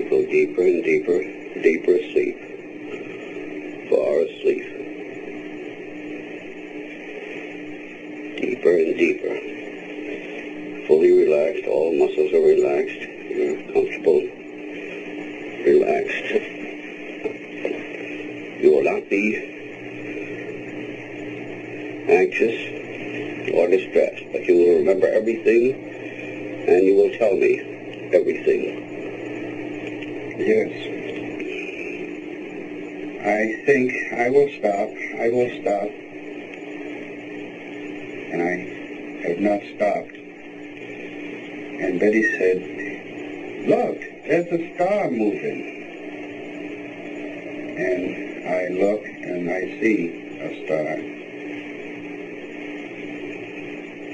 go deeper and deeper, deeper asleep, far asleep, deeper and deeper, fully relaxed, all muscles are relaxed, you're comfortable, relaxed. You will not be anxious or distressed, but you will remember everything and you will tell me everything. Yes. I think I will stop. I will stop. And I have not stopped. And Betty said, "Look, there's a star moving." And I look and I see a star.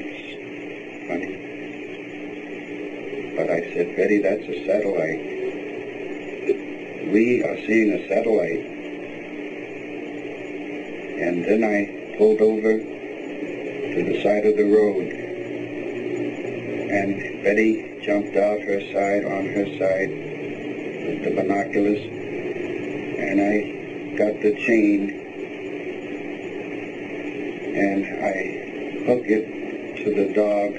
It's funny. But I said, "Betty, that's a satellite. We are seeing a satellite." And then I pulled over to the side of the road. And Betty jumped out her side, on her side, with the binoculars. And I got the chain. And I hooked it to the dog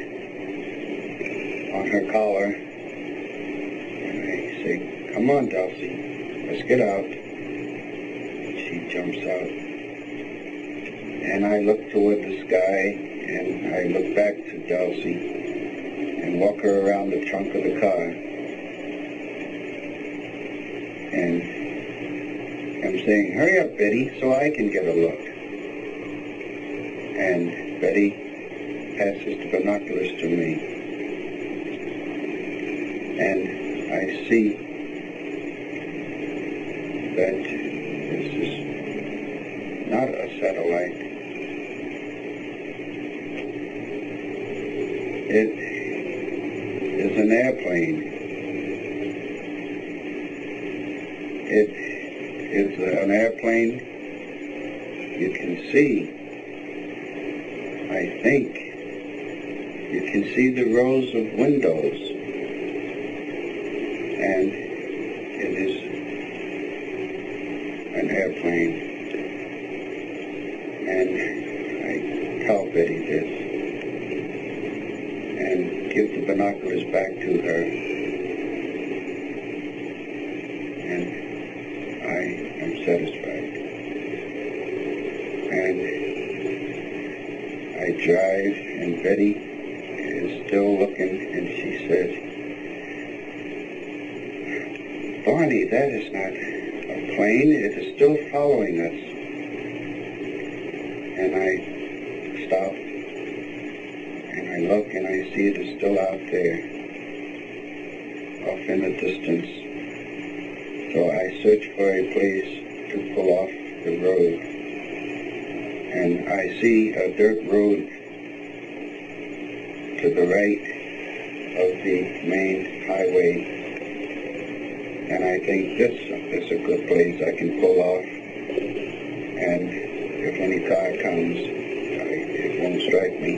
on her collar. And I say, "Come on, Dulcie. Let's get out." She jumps out. And I look toward the sky, and I look back to Dulcie and walk her around the trunk of the car. And I'm saying, "Hurry up, Betty, so I can get a look." And Betty passes the binoculars to me. And I see that this is not a satellite. It is an airplane. It is an airplane you can see. I think you can see the rows of windows. And it is an airplane. And I tell Betty this and give the binoculars back to her. And I am satisfied. And I drive, and Betty is still looking, and she says, "Barney, that is not a plane. It is still following us." And I stop, and I look, and I see it is still out there, off in the distance. So I search for a place to pull off the road. And I see a dirt road to the right of the main highway. And I think this is a good place I can pull off. And if any car comes, it won't strike me.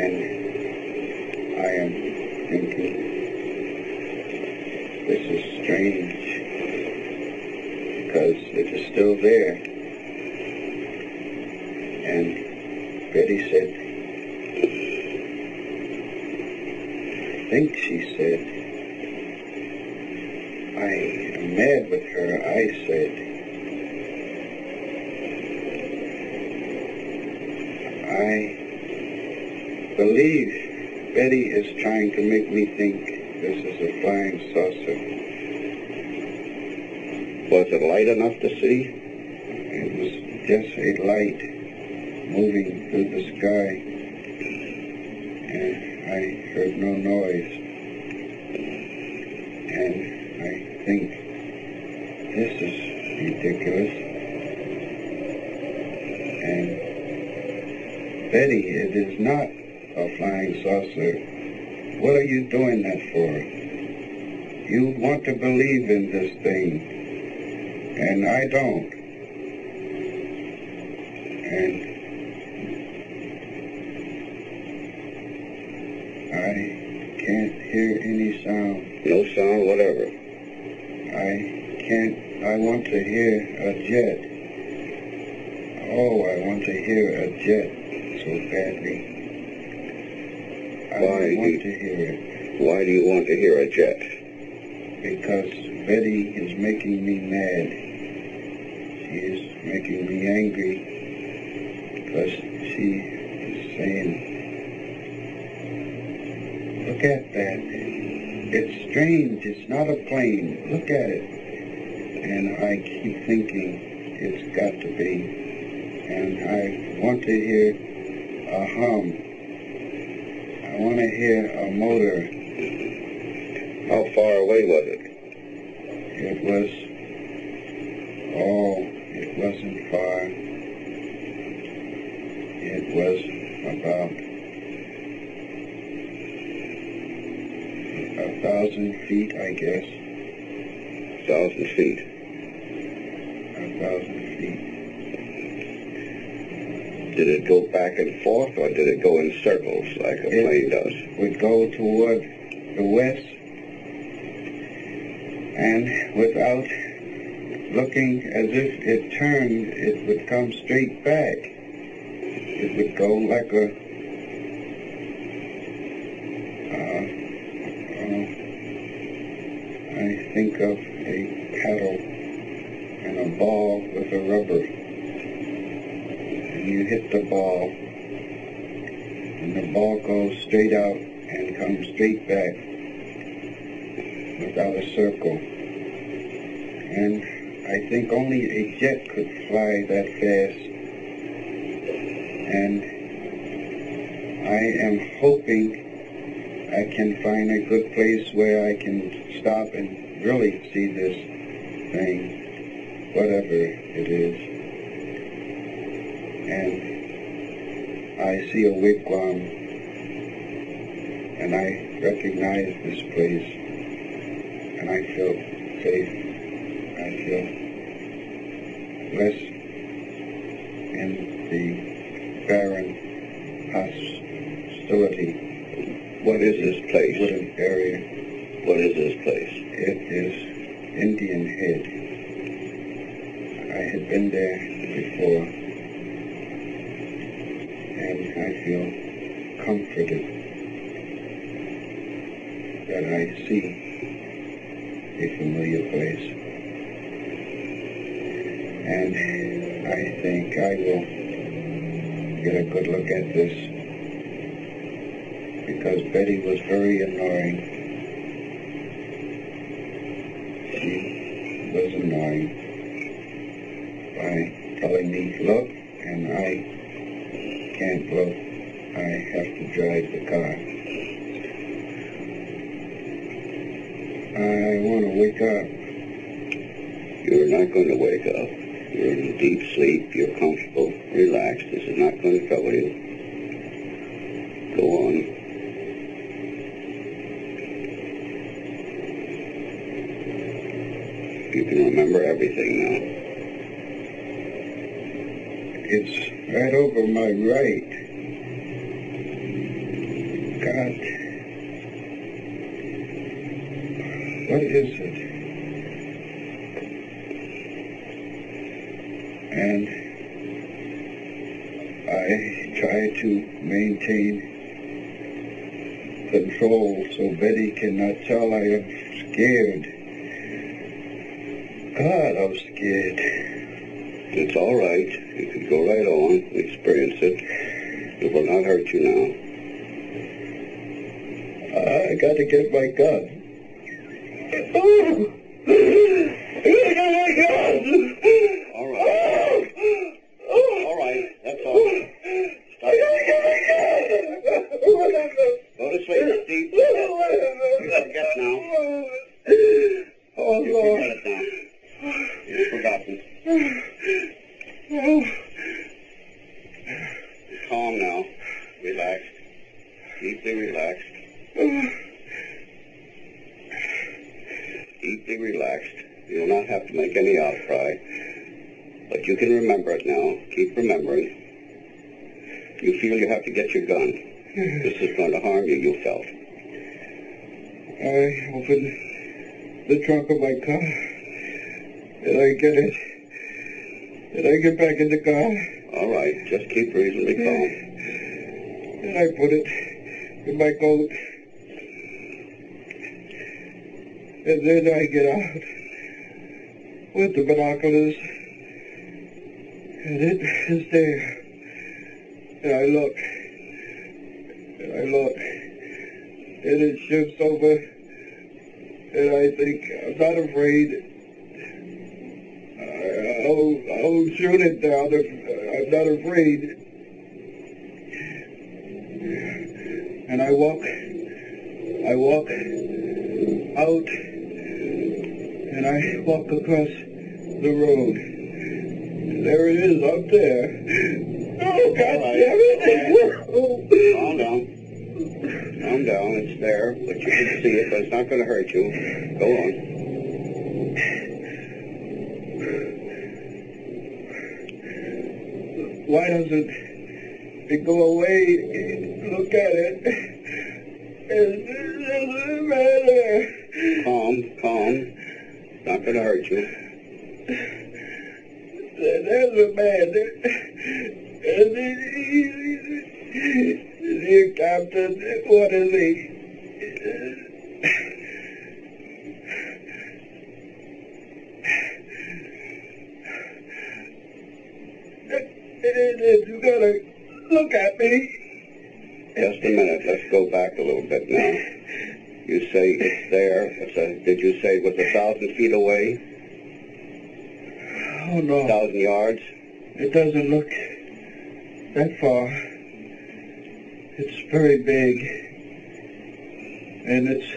And I am thinking, this is strange, because it is still there. And Betty said, I think she said, "I am mad with her," I said. I believe Betty is trying to make me think this is a flying saucer. Was it light enough to see? It was just a light moving through the sky, and I heard no noise. And I think, this is ridiculous. And Betty, it is not a flying saucer. What are you doing that for? You want to believe in this thing, and I don't. And I can't hear any sound. No sound, whatever. I want to hear a jet. Oh, I want to hear a jet so badly. I want to hear it. Why do you want to hear a jet? Because Betty is making me mad. She is making me angry because she is saying, look at that. It's strange. It's not a plane. Look at it. And I keep thinking it's got to be. And I want to hear a hum. I want to hear a motor. How far away was it? It wasn't far. It was about 1,000 feet, I guess. 1,000 feet. 1,000 feet. Did it go back and forth, or did it go in circles like a plane does? It would go toward the west, and without looking as if it turned, it would come straight back. It would go like I think of a paddle and a ball with a rubber. And you hit the ball, and the ball goes straight out and comes straight back without a circle. And I think only a jet could fly that fast. And I am hoping I can find a good place where I can stop and really see this thing, whatever it is. And I see a wigwam, and I recognize this place, and I feel safe. I feel less in the barren hostility. What is this place? Wooded area. What is this place? It is Indian Head. I had been there before, and I feel comforted that I see a familiar place. And I think I will get a good look at this, because Betty was very annoying. She was annoying by telling me, look, and I can't look. I have to drive the car. I want to wake up. You're not going to wake up. You're in deep sleep. You're comfortable, relaxed. This is not going to trouble you. Go on. You can remember everything now. It's right over my right. God. What is it? And I try to maintain control so Betty cannot tell I am scared. God, I'm scared. It's all right. You can go right on and experience it. It will not hurt you now. I got to get my gun. All right. All right. That's all. Stop. Go to sleep, Steve. You forget now. Oh, You Lord. forget it now. You've forgotten. Calm now. Relaxed. Deeply relaxed. Deeply relaxed. You will not have to make any outcry. But you can remember it now. Keep remembering. You feel you have to get your gun. This is going to harm you, you felt. I open the trunk of my car, and I get it, and I get back in the car. All right, just keep reasonably calm. And I put it in my coat. And then I get out with the binoculars, and it is there. And I look, and it shifts over, and I think, I'm not afraid. I'll shoot it down if I'm not afraid. And I walk out, and I walk across the road. And there it is up there. Oh, God damn it! Calm down. Calm down, it's there, but you can see it, but it's not going to hurt you. Go on. Why doesn't it go away? Look at it. It doesn't matter. Calm. It's not going to hurt you. There's a man. And the captain, what is he? You gotta look at me. Just a minute. Let's go back a little bit now. You say it's there. Did you say it was 1,000 feet away? Oh, no. 1,000 yards? It doesn't look that far. It's very big. And it's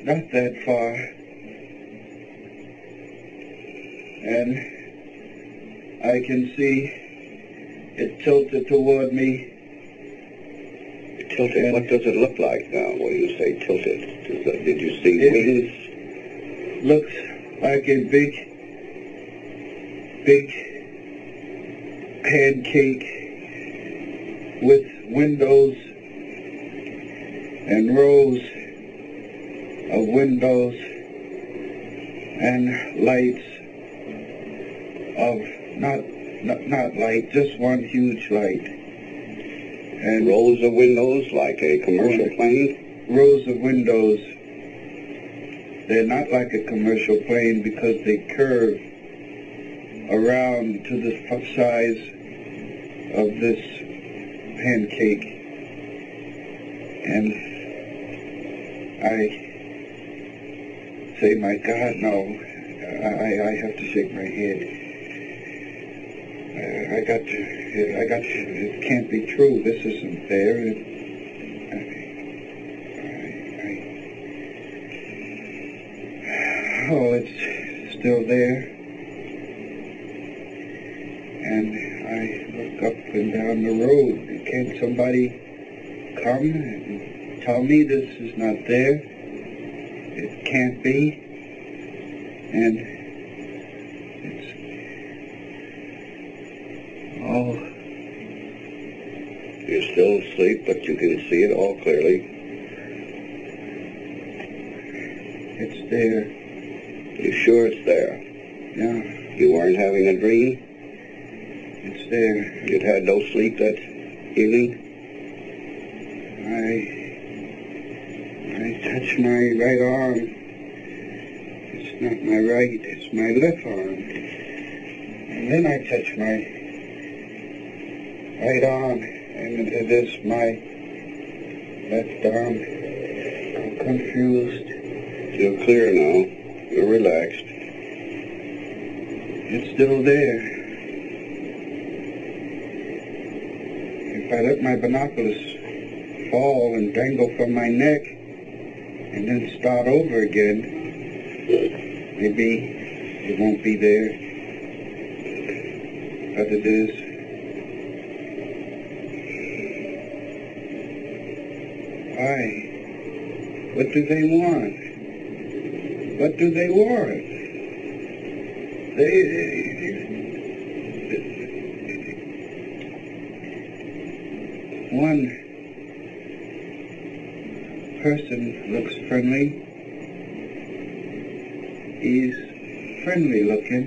not that far. And I can see it tilted toward me. Tilted? What does it look like now when you say tilted? Did you see wings? Looks like a big pancake with windows and rows of windows and lights of not light, just one huge light. And rows of windows like a commercial plane? Rows of windows. They're not like a commercial plane because they curve around to the size of this pancake. And I say, my God, no. I have to shake my head. It can't be true. This isn't there. It's still there. And I look up and down the road. Can't somebody come and tell me this is not there? It can't be. And you're still asleep, but you can see it all clearly. It's there. You sure it's there? Yeah. You weren't having a dream? It's there. You'd had no sleep that evening? I touch my right arm. It's not my right, it's my left arm. And then I touch my right arm, and it is my left arm. I'm confused. You're clear now. You're relaxed. It's still there. If I let my binoculars fall and dangle from my neck and then start over again, maybe it won't be there. But it is. Why? What do they want? What do they want? One person looks friendly. He's friendly looking,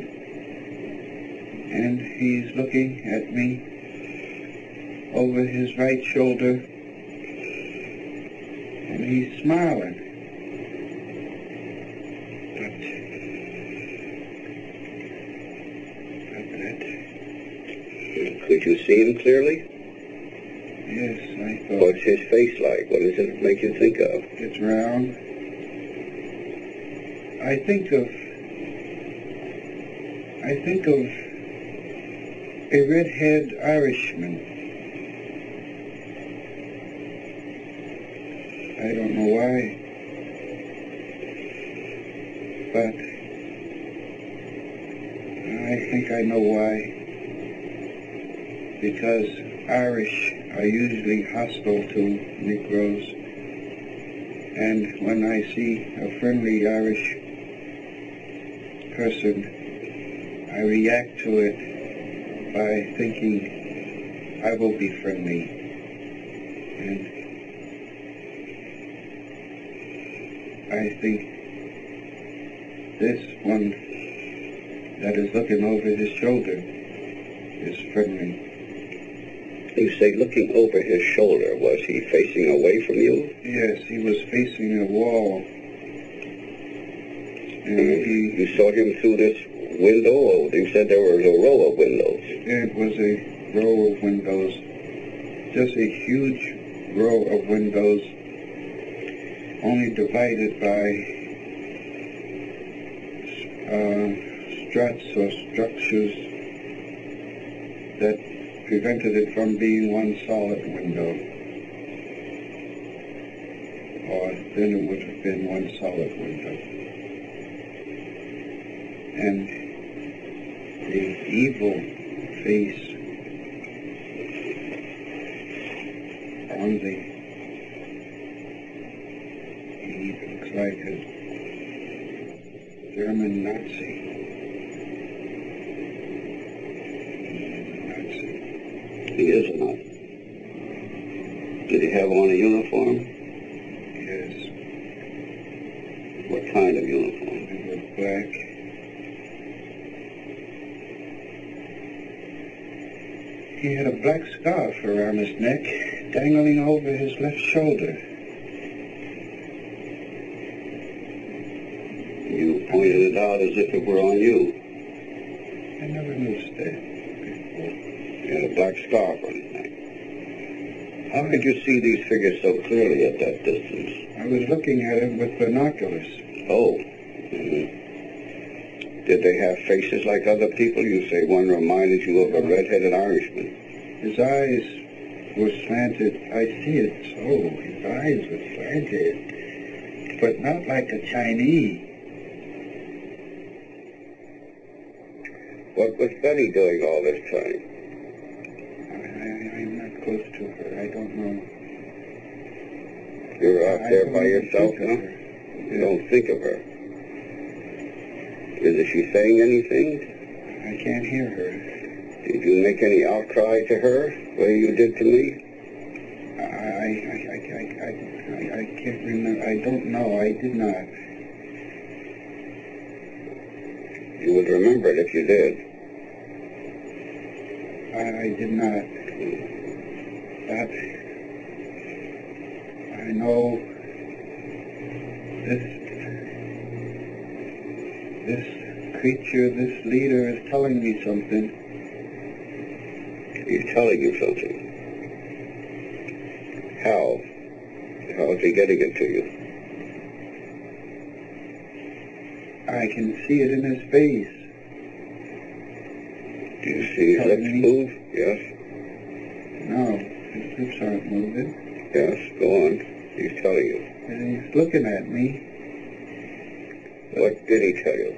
and he's looking at me over his right shoulder, and he's smiling. Could you see him clearly? Yes, I thought. What's his face like? What does it make you think of? It's round. I think of a red-haired Irishman. I don't know why, but I think I know why. Because Irish are usually hostile to Negroes, and when I see a friendly Irish person, I react to it by thinking I will be friendly. And I think this one that is looking over his shoulder is friendly. You say looking over his shoulder. Was he facing away from you? Yes, he was facing a wall. And you saw him through this window, or you said there was a row of windows? It was a row of windows. Just a huge row of windows, only divided by struts or structures that prevented it from being one solid window. Or then it would have been one solid window. And the evil face on he looks like a German Nazi. He is a Nazi. Did he have on a uniform? Yes. What kind of uniform? It was black. He had a black scarf around his neck, dangling over his left shoulder. You pointed it out as if it were on you. I never noticed that before. He had a black scarf on his neck. How could you see these figures so clearly at that distance? I was looking at him with binoculars. Oh. Mm-hmm. Did they have faces like other people? You say one reminded you of a red-headed Irishman. His eyes were slanted. I see it so. His eyes were slanted, but not like a Chinese. What was Betty doing all this time? I'm not close to her. I don't know. You're out there by yourself now? You don't think of her. Is she saying anything? I can't hear her. Did you make any outcry to her, the way you did to me? I can't remember. I don't know. I did not. You would remember it if you did. I did not. But I know this creature, this leader is telling me something. He's telling you something. How? How is he getting it to you? I can see it in his face. Do you see his lips move? Yes? No, his lips aren't moving. Yes, go on. He's telling you. And he's looking at me. What did he tell you?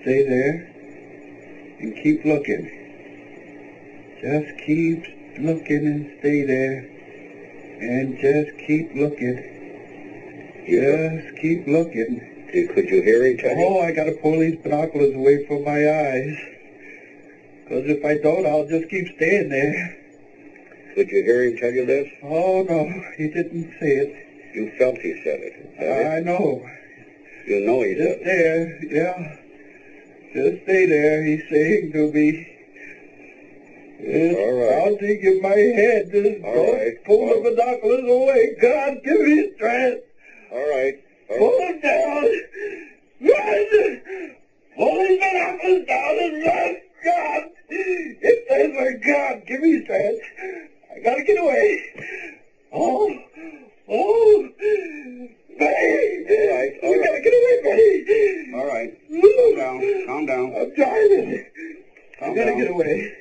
Stay there and keep looking. Just keep looking and stay there. And just keep looking. Just keep looking. Could you hear him tell you? Oh, I got to pull these binoculars away from my eyes. Because if I don't, I'll just keep staying there. Did you hear him tell you this? Oh, no, he didn't say it. You felt he said it. Is that it? I know. You know he said Just it. there, yeah. Just stay there, he's saying to me. Yes, All right. I'll take in my head. Just All don't right. pull the binoculars away. God, give me strength. All right. All Pull right. them down. Run! Pull these binoculars down and run. God! It says, my God, give me strength. I gotta get away. Oh! Betty! All right. You gotta get away, Betty! All right. Woo. Calm down. Calm down. I'm driving. I Calm gotta down. get away.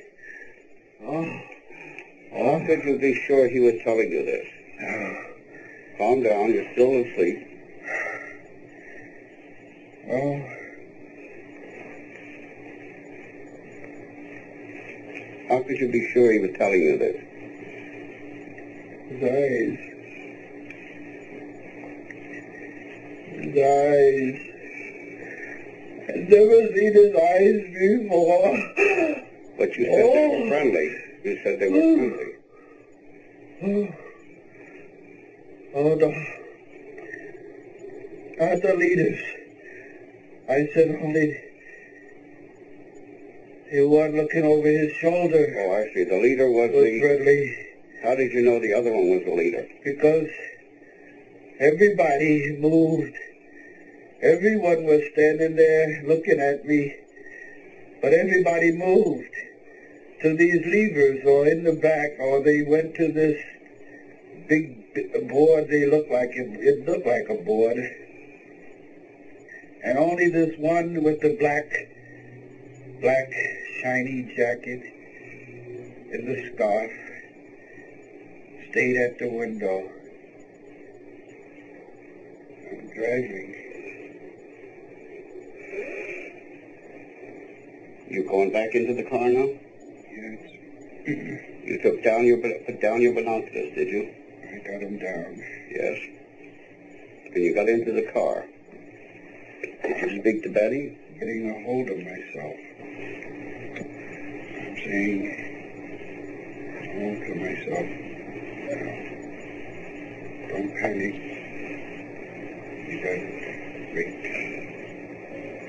How could you be sure he was telling you this? Calm down. You're still asleep. Oh. How could you be sure he was telling you this? His eyes. His eyes. I've never seen his eyes before. But you said they were friendly. You said they were friendly. Oh, no. Not the leaders. I said only the one looking over his shoulder Oh, I see. The leader was was the... friendly. How did you know the other one was the leader? Because everybody moved. Everyone was standing there looking at me, but everybody moved to these levers or in the back, or they went to this big board. They looked like it looked like a board, and only this one with the black shiny jacket and the scarf stayed at the window. I'm driving. You going back into the car now? Yes. You put down your binoculars, did you? I got him down. Yes. And you got into the car. Did you speak to Betty? Getting a hold of myself. I'm saying hold to myself. Don't panic. You got great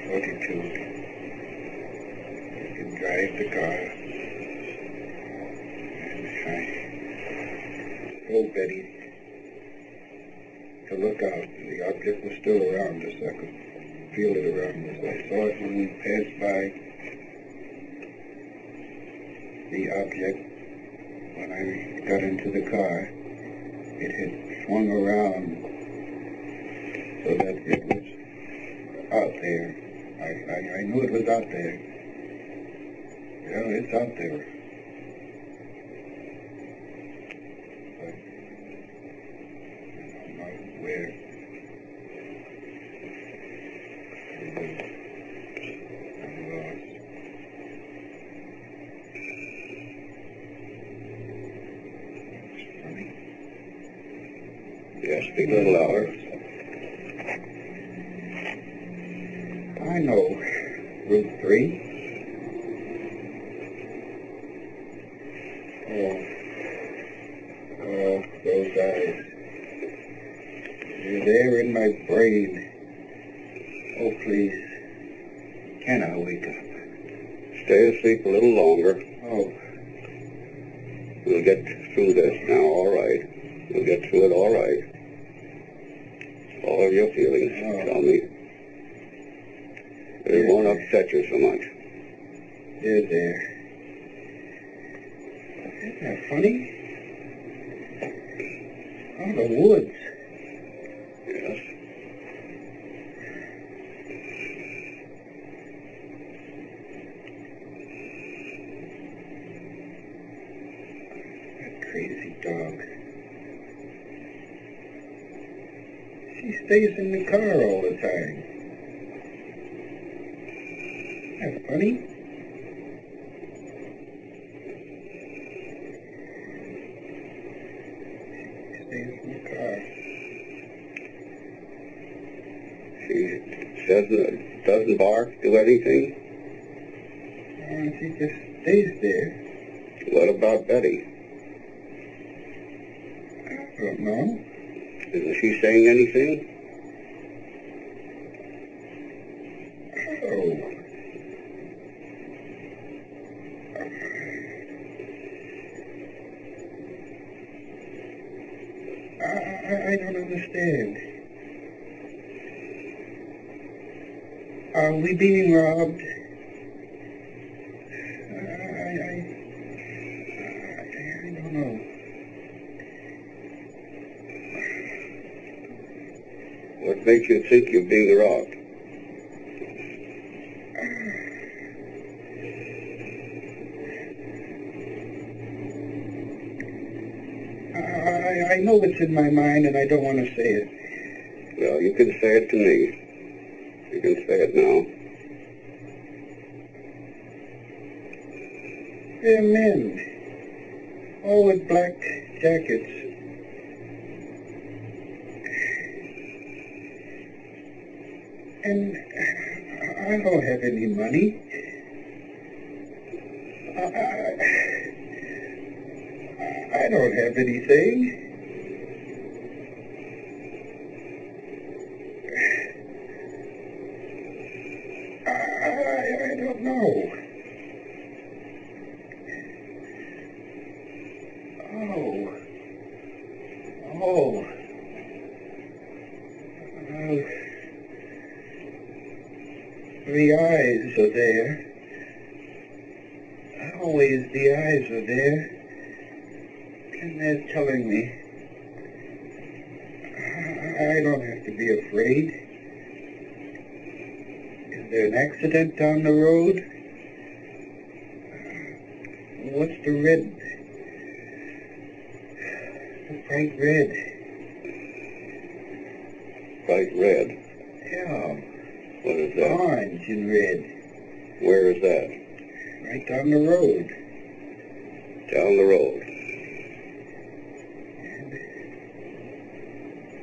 fortitude. You can drive the car. And I told Betty to look out. The object was still around us. I could feel it around us. I saw it when we passed by the object. When I got into the car, it had swung around so that it was out there. I knew it was out there. Yeah, it's out there. But I don't know where. I'm lost. It's funny. Yes, speak a little louder. I know Route 3. Oh, those eyes. They're there in my brain. Oh, please. Can I wake up? Stay asleep a little longer. Oh, We'll get through this now, all right. We'll get through it all right. All of your feelings, tell me. It won't upset you so much. they're there. Isn't that funny? Oh, the woods. Yes. That crazy dog. She stays in the car all the time. Isn't that funny? She stays in the car. She doesn't bark, do anything. Oh, she just stays there. What about Betty? don't know. Isn't she saying anything? Oh. I don't understand. Are we being robbed? I don't know. What makes you think you're being robbed? I know what's in my mind, and I don't want to say it. Well, you can say it to me. You can say it now. They're men, all with black jackets. And I don't have any money. I don't have anything. I don't know. Oh. The eyes are there. Always the eyes are there. And they're telling me I don't have to be afraid. Is there an accident down the road? What's the red? The bright red. Bright red? Yeah. What is that? Orange and red. Where is that? Right down the road. Down the road. And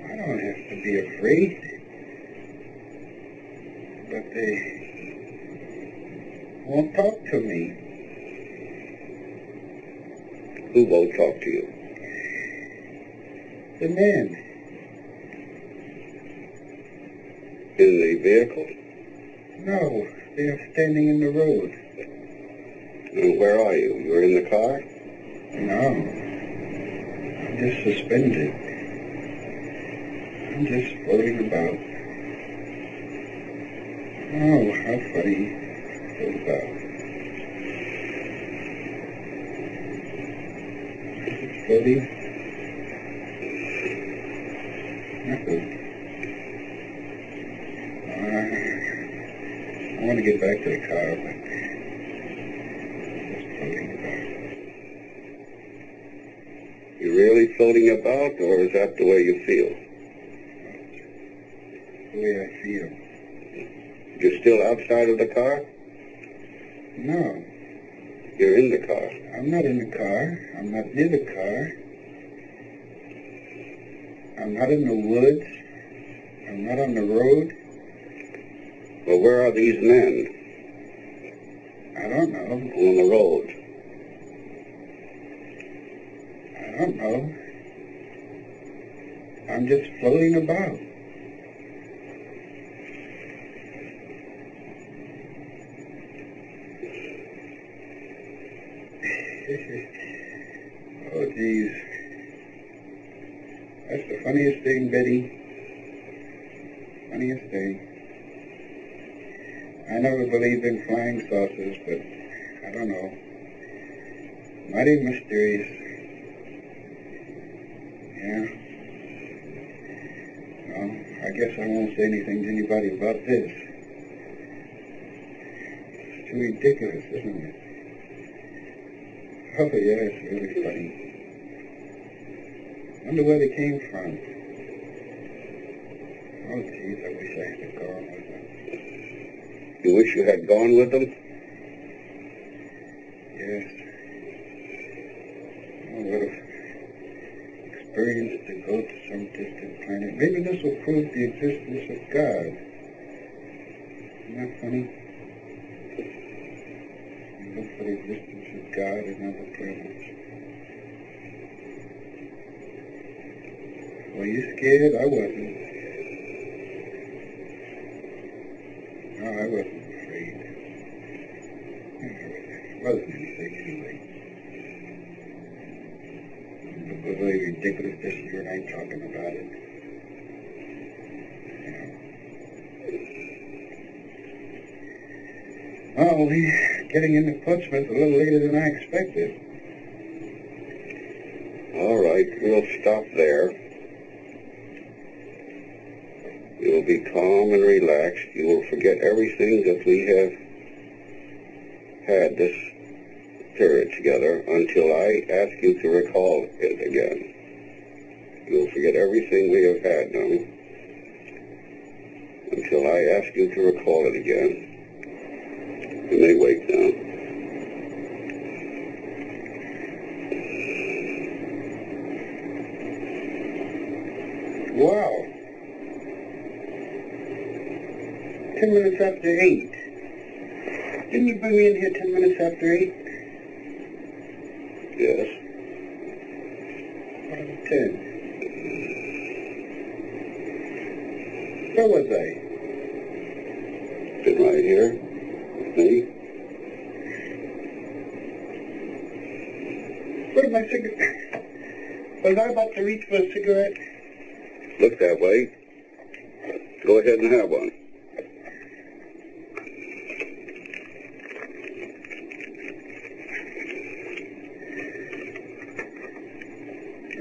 I don't have to be afraid. But they won't talk to me. Who won't talk to you? The men. In the vehicle? No, they're standing in the road. And where are you? You're in the car? No. I'm just suspended. I'm just floating about. Oh, how funny. Float about. Just floating. Nothing. I want to get back to the car, but just floating about. You really floating about, or is that the way you feel? The way I feel. You're still outside of the car? No, You're in the car. I'm not in the car. I'm not near the car. I'm not in the woods. I'm not on the road. Well, where are these men? I don't know. On the road. I don't know. I'm just floating about. Oh, geez. That's the funniest thing, Betty. Funniest thing. I never believed in flying saucers, but I don't know. Mighty mysterious. Yeah. Well, I guess I won't say anything to anybody about this. It's too ridiculous, isn't it? Oh, yeah, it's really funny. Wonder where they came from. Oh, geez, I wish I had gone with them. You wish you had gone with them? Yes. Oh, what an experience to go to some distant planet. Maybe this will prove the existence of God. Isn't that funny? Look for the existence of God and other planets. Were you scared? I wasn't. No, I wasn't afraid. It wasn't anything anyway. It was really ridiculous just you and I talking about it. Well, we're getting into Portsmouth a little later than I expected. All right, we'll stop there. You will be calm and relaxed. You will forget everything that we have had this period together until I ask you to recall it again. You will forget everything we have had now until I ask you to recall it again. You may wake now. Wow. 10 minutes after 8. Didn't you bring me in here 10 minutes after 8? Yes. 10. Where was I? Been right here. Me? What am I cigarette? Was I about to reach for a cigarette? Look that way. Go ahead and have one.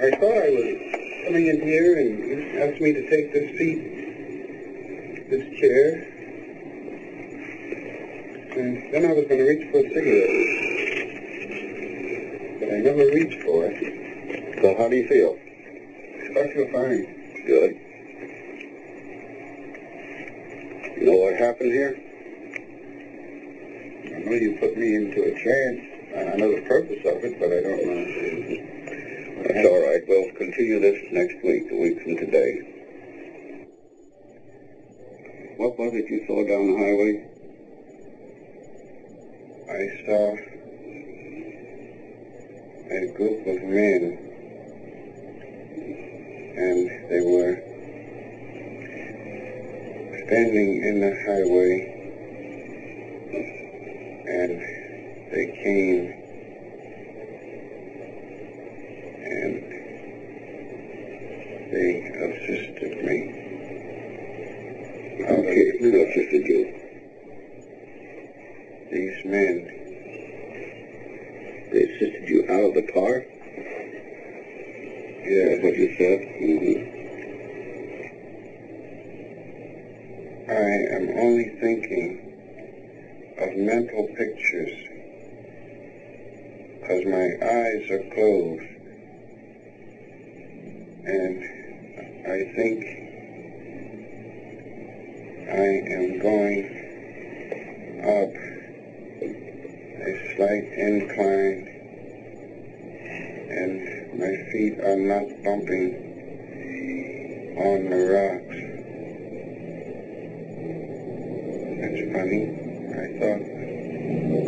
I thought I was coming in here and you asked me to take this seat, this chair, and then I was going to reach for a cigarette. But I never reached for it. So how do you feel? I feel fine. Good. You know what happened here? I know you put me into a trance. I know the purpose of it, but I don't know. That's all right. We'll continue this next week, a week from today. What was it you saw down the highway? I saw a group of men, and they were standing in the highway, and they came and they assisted me. Okay, who assisted you? These men. They assisted you out of the car? Yeah. That's what you said? Mm-hmm. I am only thinking of mental pictures because my eyes are closed, and I think I am going up a slight incline, and my feet are not bumping on the rocks. That's funny. I thought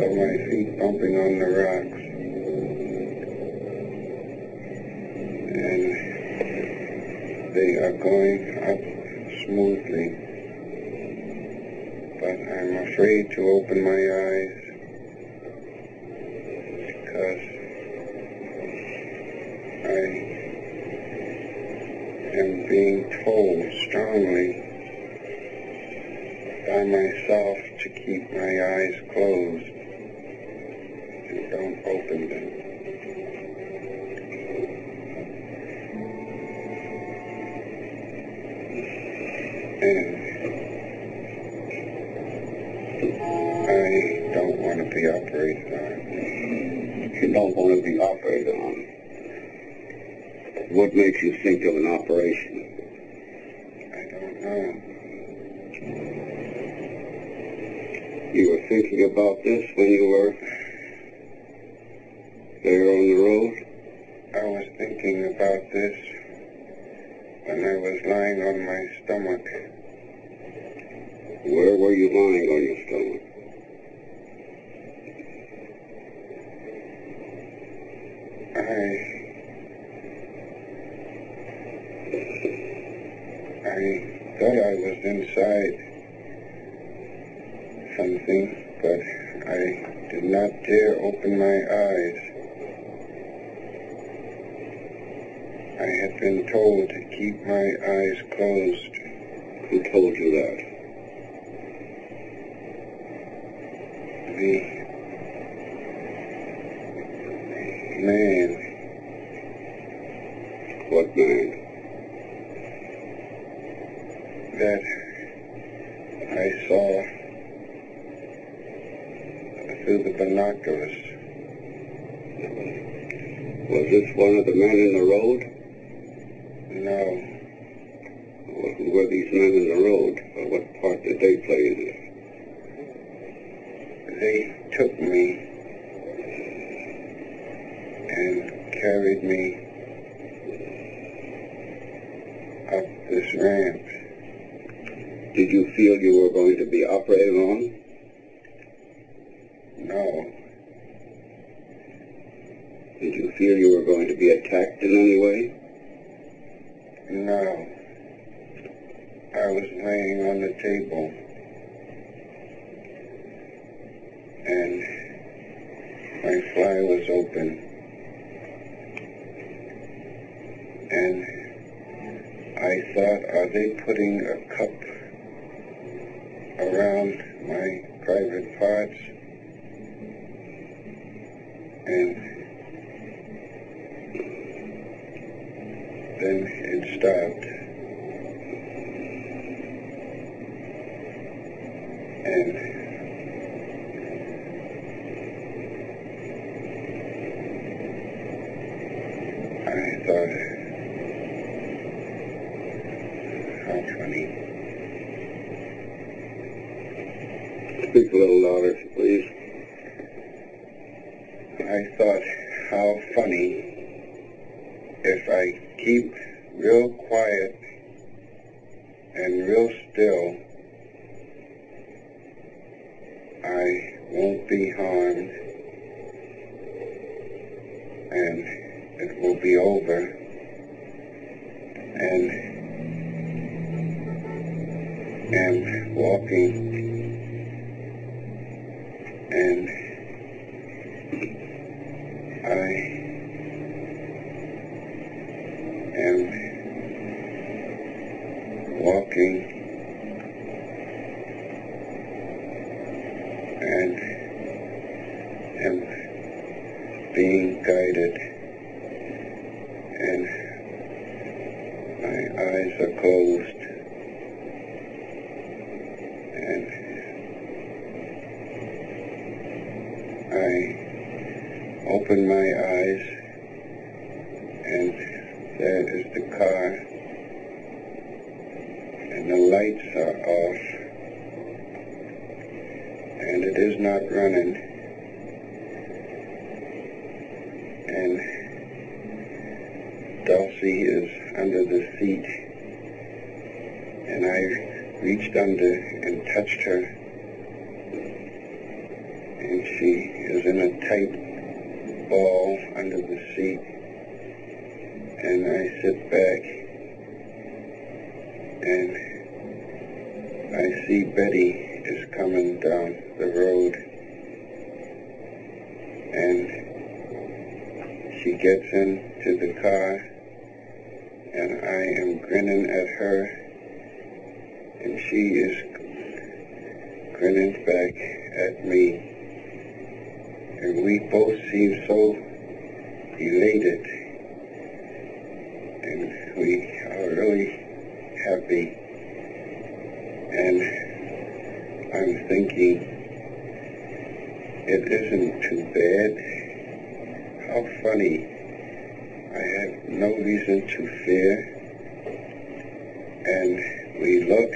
of my feet bumping on the rocks. And they are going up smoothly. But I'm afraid to open my eyes because I am being told strongly by myself to keep my eyes closed and don't open them. And I don't want to be operated on. You don't want to be operated on. What makes you think of an operation? I don't know. You were thinking about this when you were there on the road? I was thinking about this when I was lying on my stomach. Where were you lying on your stomach? I thought I was inside something, but I did not dare open my eyes. I had been told to keep my eyes closed. Who told you that? The man. What man? That I saw through the binoculars. Was this one of the men in the road? No. Well, who were these men in the road? Or what part did they play in it? They took me and carried me up this ramp. Did you feel you were going to be operated on? No. Did you feel you were going to be attacked in any way? No. I was laying on the table, and my fly was open, and I thought, are they putting a cup around my private parts? And then it stopped. And I thought, how funny. Speak a little louder, please. I thought, how funny if I keep real quiet and real still, I won't be harmed, and it will be over, and am walking, and I am walking, and am being guided, and my eyes are closed, and I open my eyes, and there is the car, and the lights are off, and it is not running, and Dulcie is under the seat, and I reached under and touched her, and she is in a tight ball under the seat, and I sit back, and I see Betty is coming down the road, and she gets into the car, and I am grinning at her, and she is grinning back at me, and we both seem so elated, and we are really happy, and I'm thinking, it isn't too bad. How funny. I have no reason to fear. And we look,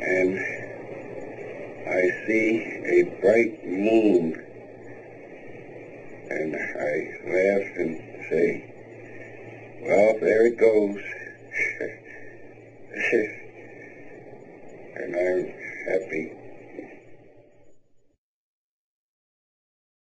and I see a bright moon, and I laugh and say, well, there it goes. And I'm happy.